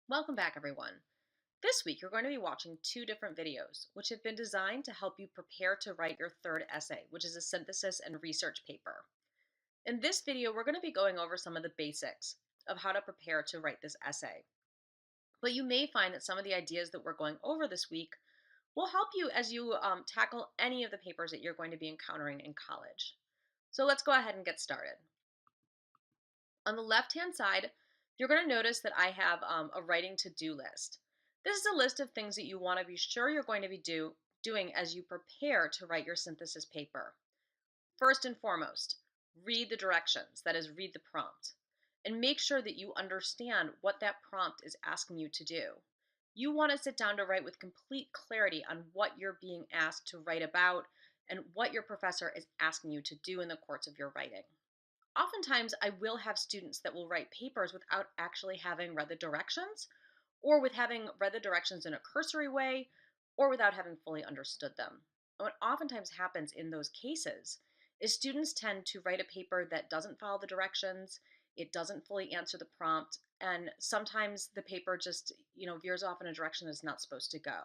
Welcome back, everyone. This week, you're going to be watching two different videos, which have been designed to help you prepare to write your third essay, which is a synthesis and research paper. In this video, we're going to be going over some of the basics of how to prepare to write this essay. But you may find that some of the ideas that we're going over this week will help you as you tackle any of the papers that you're going to be encountering in college. So let's go ahead and get started. On the left-hand side, you're going to notice that I have a writing to-do list. This is a list of things that you want to be sure you're going to be doing as you prepare to write your synthesis paper. First and foremost, read the directions, that is, read the prompt, and make sure that you understand what that prompt is asking you to do. You want to sit down to write with complete clarity on what you're being asked to write about and what your professor is asking you to do in the course of your writing. Oftentimes, I will have students that will write papers without actually having read the directions, or with having read the directions in a cursory way, or without having fully understood them. And what oftentimes happens in those cases is students tend to write a paper that doesn't follow the directions, it doesn't fully answer the prompt, and sometimes the paper just, veers off in a direction it's not supposed to go.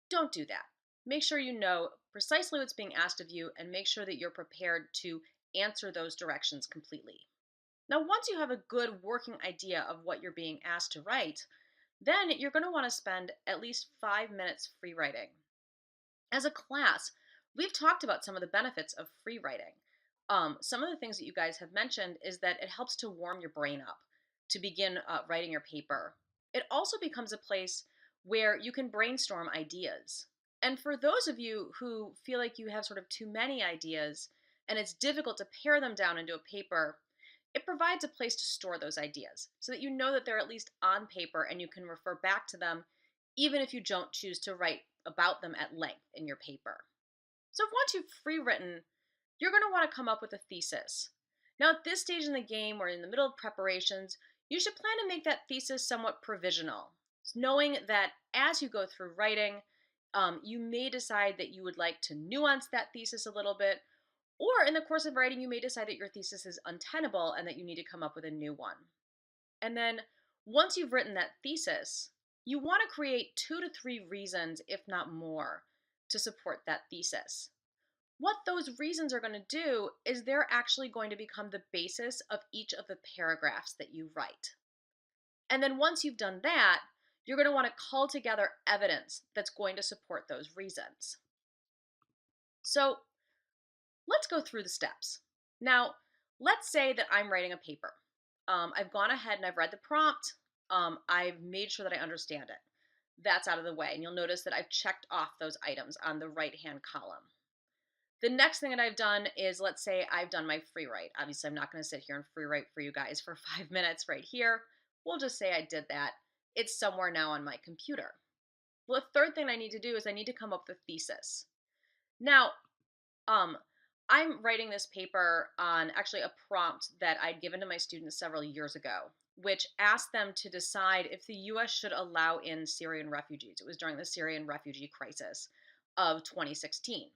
Don't do that. Make sure you know precisely what's being asked of you and make sure that you're prepared to answer those directions completely. Now, once you have a good working idea of what you're being asked to write, then you're going to want to spend at least 5 minutes free writing. As a class, we've talked about some of the benefits of free writing. Some of the things that you guys have mentioned is that it helps to warm your brain up to begin writing your paper. It also becomes a place where you can brainstorm ideas. And for those of you who feel like you have sort of too many ideas and it's difficult to pare them down into a paper, it provides a place to store those ideas so that you know that they're at least on paper and you can refer back to them even if you don't choose to write about them at length in your paper. So once you've free written, you're going to want to come up with a thesis. Now, at this stage in the game or in the middle of preparations, you should plan to make that thesis somewhat provisional, knowing that as you go through writing, you may decide that you would like to nuance that thesis a little bit, or in the course of writing, you may decide that your thesis is untenable and that you need to come up with a new one. And then once you've written that thesis, you want to create 2 to 3 reasons, if not more, to support that thesis. What those reasons are going to do is they're actually going to become the basis of each of the paragraphs that you write. And then once you've done that, you're going to want to cull together evidence that's going to support those reasons. So let's go through the steps. Now, let's say that I'm writing a paper. I've gone ahead and I've read the prompt. I've made sure that I understand it. That's out of the way. And you'll notice that I've checked off those items on the right-hand column. The next thing that I've done is, let's say I've done my free write. Obviously, I'm not going to sit here and free write for you guys for 5 minutes right here. We'll just say I did that. It's somewhere now on my computer. Well, the third thing I need to do is I need to come up with a thesis. Now, um, I'm writing this paper on actually a prompt that I'd given to my students several years ago, which asked them to decide if the US should allow in Syrian refugees. It was during the Syrian refugee crisis of 2016.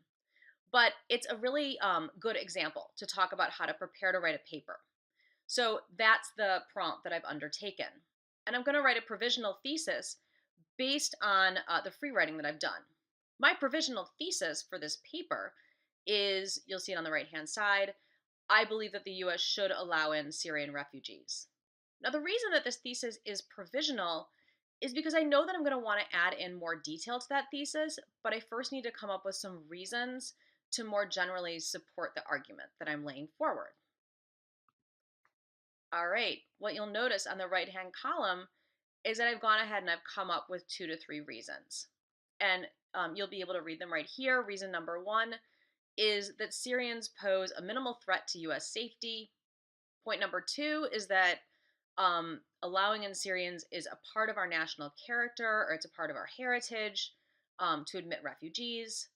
But it's a really good example to talk about how to prepare to write a paper. So that's the prompt that I've undertaken. And I'm going to write a provisional thesis based on the free writing that I've done. My provisional thesis for this paper is, you'll see it on the right-hand side, I believe that the US should allow in Syrian refugees. Now, the reason that this thesis is provisional is because I know that I'm going to want to add in more detail to that thesis, but I first need to come up with some reasons to more generally support the argument that I'm laying forward. All right, what you'll notice on the right-hand column is that I've gone ahead and I've come up with 2 to 3 reasons. And you'll be able to read them right here. Reason number 1 is that Syrians pose a minimal threat to US safety. Point number 2 is that allowing in Syrians is a part of our national character, or it's a part of our heritage to admit refugees.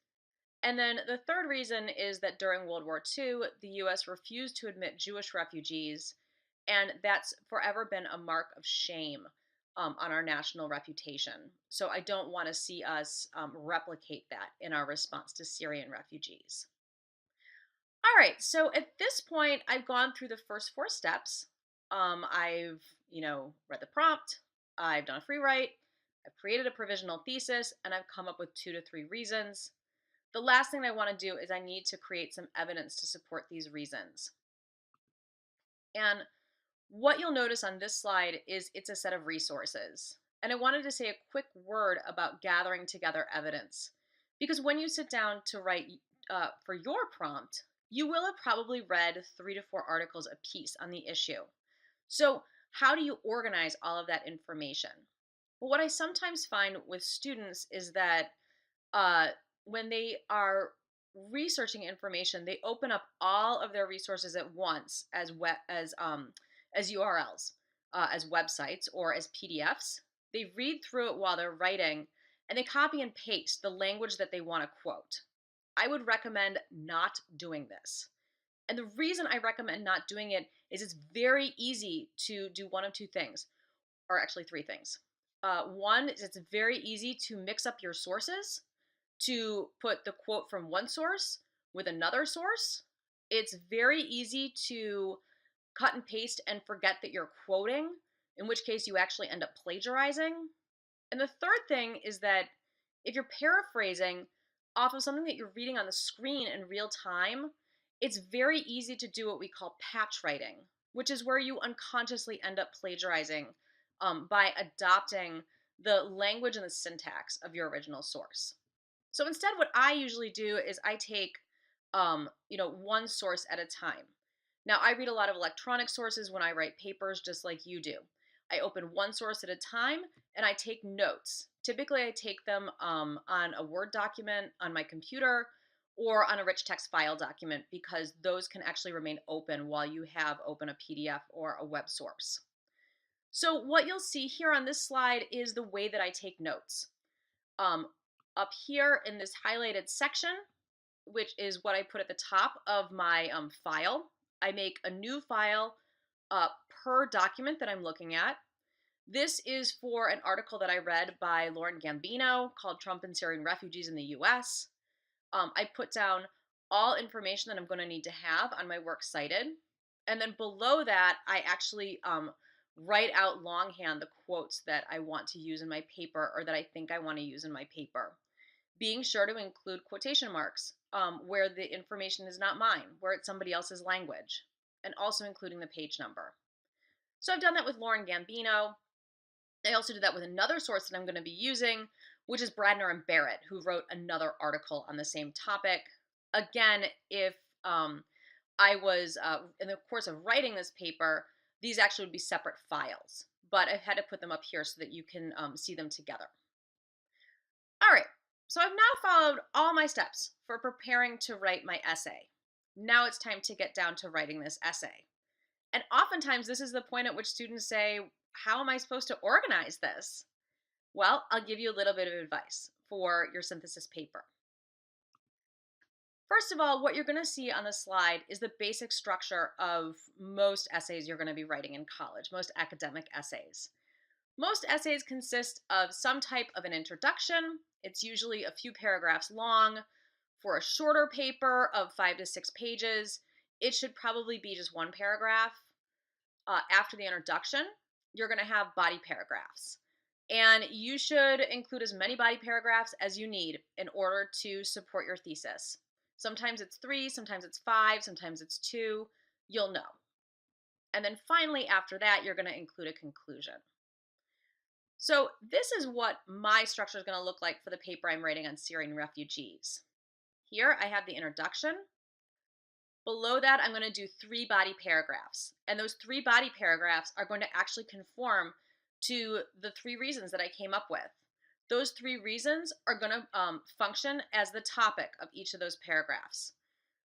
And then the third reason is that during World War II, the US refused to admit Jewish refugees, and that's forever been a mark of shame on our national reputation. So I don't want to see us replicate that in our response to Syrian refugees. All right, so at this point, I've gone through the first 4 steps. I've, read the prompt. I've done a free write, I've created a provisional thesis, and I've come up with 2 to 3 reasons. The last thing I want to do is I need to create some evidence to support these reasons. And what you'll notice on this slide is it's a set of resources. And I wanted to say a quick word about gathering together evidence. Because when you sit down to write for your prompt, you will have probably read 3 to 4 articles a piece on the issue. So, how do you organize all of that information? Well, what I sometimes find with students is that uh, when they are researching information, they open up all of their resources at once as URLs, as websites, or as PDFs. They read through it while they're writing, and they copy and paste the language that they want to quote. I would recommend not doing this. And the reason I recommend not doing it is it's very easy to do one of two things, or actually 3 things. One is it's very easy to mix up your sources, to put the quote from one source with another source. It's very easy to cut and paste and forget that you're quoting, in which case you actually end up plagiarizing. And the third thing is that if you're paraphrasing off of something that you're reading on the screen in real time, it's very easy to do what we call patch writing, which is where you unconsciously end up plagiarizing by adopting the language and the syntax of your original source. So instead, what I usually do is I take, one source at a time. Now, I read a lot of electronic sources when I write papers, just like you do. I open one source at a time and I take notes. Typically, I take them on a Word document on my computer or on a rich text file document because those can actually remain open while you have open a PDF or a web source. So, what you'll see here on this slide is the way that I take notes. Um, Up here in this highlighted section, which is what I put at the top of my file, I make a new file per document that I'm looking at. This is for an article that I read by Lauren Gambino called Trump and Syrian Refugees in the US. I put down all information that I'm going to need to have on my works cited. And then below that, I actually write out longhand the quotes that I want to use in my paper or that I think I want to use in my paper. Being sure to include quotation marks where the information is not mine, where it's somebody else's language, and also including the page number. So I've done that with Lauren Gambino. I also did that with another source that I'm going to be using, which is Bradner and Barrett, who wrote another article on the same topic. Again, if I was in the course of writing this paper, these actually would be separate files, but I've had to put them up here so that you can see them together. All right, so I've now followed all my steps for preparing to write my essay. Now it's time to get down to writing this essay. And oftentimes, this is the point at which students say, how am I supposed to organize this? Well, I'll give you a little bit of advice for your synthesis paper. First of all, what you're going to see on the slide is the basic structure of most essays you're going to be writing in college, most academic essays. Most essays consist of some type of an introduction. It's usually a few paragraphs long. For a shorter paper of 5 to 6 pages, it should probably be just one paragraph. After the introduction, you're going to have body paragraphs. And you should include as many body paragraphs as you need in order to support your thesis. Sometimes it's 3, sometimes it's 5, sometimes it's 2. You'll know. And then finally, after that, you're going to include a conclusion. So this is what my structure is going to look like for the paper I'm writing on Syrian refugees. Here I have the introduction. Below that, I'm going to do 3 body paragraphs. And those 3 body paragraphs are going to actually conform to the 3 reasons that I came up with. Those 3 reasons are going to function as the topic of each of those paragraphs.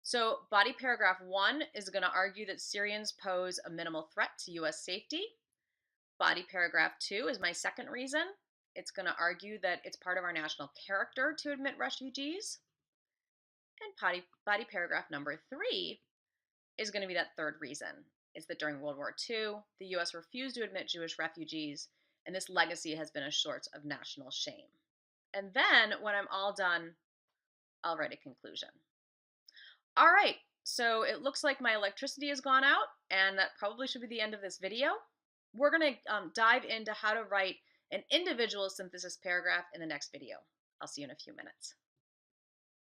So body paragraph 1 is going to argue that Syrians pose a minimal threat to U.S. safety. Body paragraph 2 is my second reason. It's going to argue that it's part of our national character to admit refugees. And body paragraph number 3 is going to be that third reason. It's that during World War II, the U.S. refused to admit Jewish refugees, and this legacy has been a source of national shame. And then, when I'm all done, I'll write a conclusion. All right, so it looks like my electricity has gone out, and that probably should be the end of this video. We're going to dive into how to write an individual synthesis paragraph in the next video. I'll see you in a few minutes.